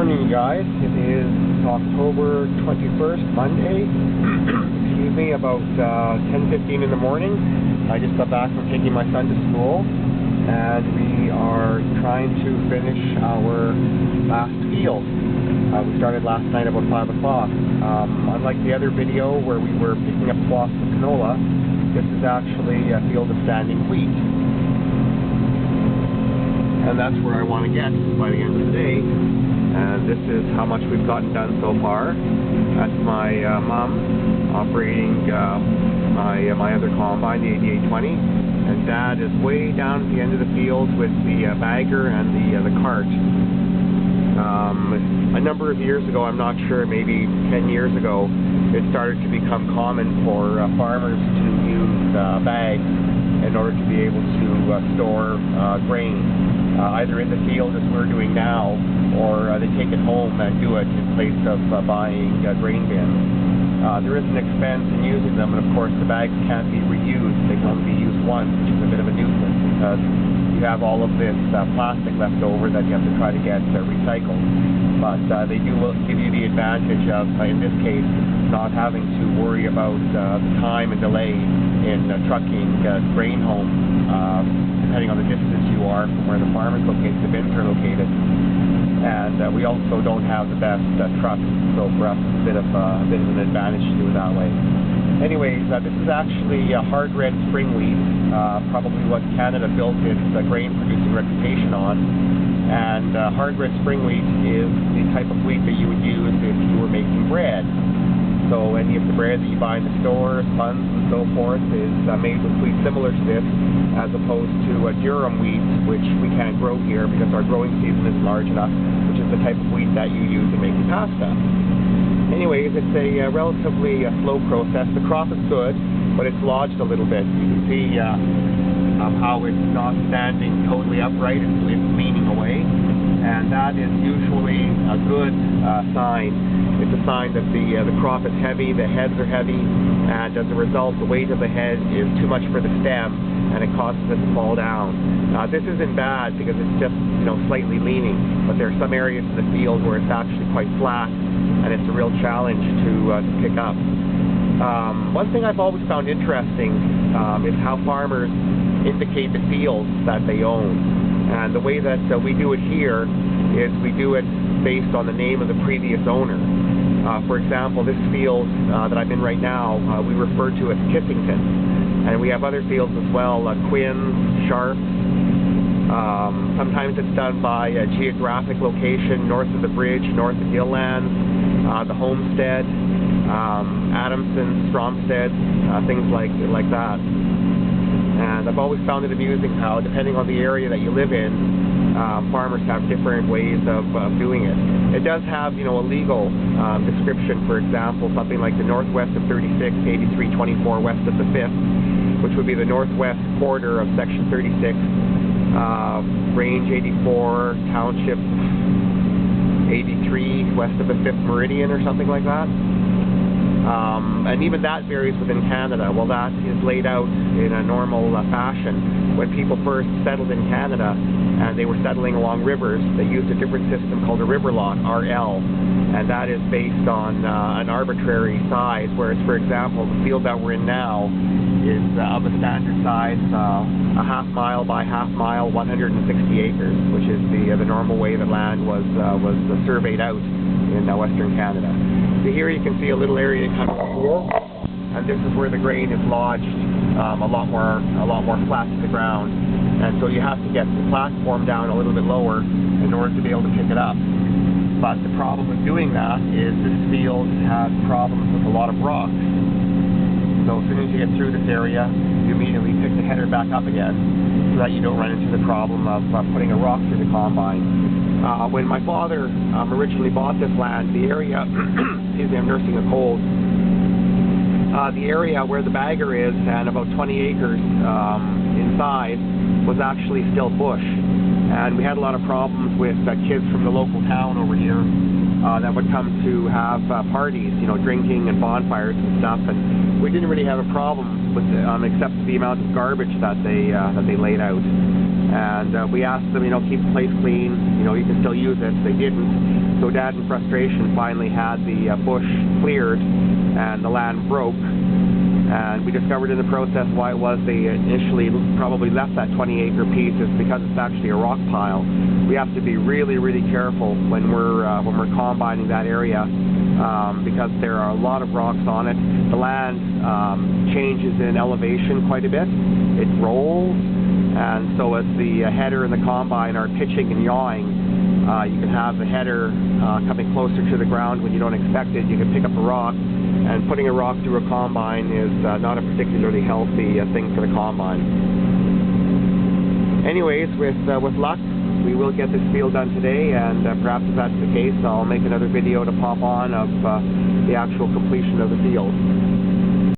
morning, you guys. It is October 21st, Monday. Excuse me, about 10:15 in the morning. I just got back from taking my son to school, and we are trying to finish our last field. We started last night about 5 o'clock. Unlike the other video where we were picking up swaths of canola, this is actually a field of standing wheat. And that's where I want to get by the end of the day. And this is how much we've gotten done so far. That's my mom operating my other combine, the 8820. And Dad is way down at the end of the field with the bagger and the cart. A number of years ago, I'm not sure, maybe 10 years ago, it started to become common for farmers to use bags in order to be able to store grain, either in the field as we're doing now, or they take it home and do it in place of buying grain bins. There is an expense in using them, and of course the bags can't be reused. They can only be used once, which is a bit of a nuisance because you have all of this plastic left over that you have to try to get recycled. But they do give you the advantage of, in this case, not having to worry about the time and delay in trucking grain home, depending on the distance you are from where the farm is located, the bins are located. And we also don't have the best trucks, so for us it's a bit of an advantage to do it that way. Anyways, this is actually hard red spring wheat, probably what Canada built its grain producing reputation on. And hard red spring wheat is the type of wheat that you would use if you were making bread. So any of the bread that you buy in the stores, buns and so forth, is made with wheat similar to this, as opposed to durum wheat, which we can't grow here because our growing season isn't large enough, which is the type of wheat that you use in making pasta. Anyways, it's a relatively slow process. The crop is good, but it's lodged a little bit. You can see how it's not standing totally upright, it's leaning away, and that is usually a good sign. It's a sign that the crop is heavy, the heads are heavy, and as a result the weight of the head is too much for the stem, and it causes it to fall down. This isn't bad because it's just slightly leaning, but there are some areas in the field where it's actually quite flat, and it's a real challenge to pick up. One thing I've always found interesting is how farmers indicate the fields that they own. And the way that we do it here is we do it based on the name of the previous owner. For example, this field that I'm in right now, we refer to as Kissington. And we have other fields as well, Quinn, Sharp. Sometimes it's done by geographic location, north of the bridge, north of Gilland, the Homestead, Adamson, Stromstead, things like that. And I've always found it amusing how, depending on the area that you live in, farmers have different ways of doing it. It does have, a legal description. For example, something like the northwest of 36, 8324 west of the 5th, which would be the northwest quarter of section 36, range 84, township 83 west of the 5th meridian, or something like that. And even that varies within Canada. Well, that is laid out in a normal fashion. When people first settled in Canada and they were settling along rivers, they used a different system called a river lot, RL, and that is based on an arbitrary size, whereas, for example, the field that we're in now is of a standard size, a half mile by half mile, 160 acres, which is the normal way that land was surveyed out in Western Canada. So here you can see a little area kind of here, and this is where the grain is lodged, a lot more flat to the ground, and so you have to get the platform down a little bit lower in order to be able to pick it up. But the problem with doing that is this field has problems with a lot of rocks. So as soon as you get through this area, you immediately pick the header back up again, so that you don't run into the problem of putting a rock through the combine. When my father originally bought this land, the area, excuse me, I'm nursing a cold, the area where the bagger is, and about 20 acres in size, was actually still bush. And we had a lot of problems with kids from the local town over here that would come to have parties, drinking and bonfires and stuff, and we didn't really have a problem with except the amount of garbage that they laid out. And we asked them, keep the place clean, you can still use it. They didn't. So Dad, in frustration, finally had the bush cleared and the land broke. And we discovered in the process why it was they initially probably left that 20-acre piece is because it's actually a rock pile. We have to be really, really careful when we're combining that area because there are a lot of rocks on it. The land changes in elevation quite a bit. It rolls, and so as the header and the combine are pitching and yawing, you can have the header coming closer to the ground when you don't expect it. You can pick up a rock, and putting a rock through a combine is not a particularly healthy thing for the combine. Anyways, with luck, we will get this field done today, and perhaps if that's the case, I'll make another video to pop on of the actual completion of the field.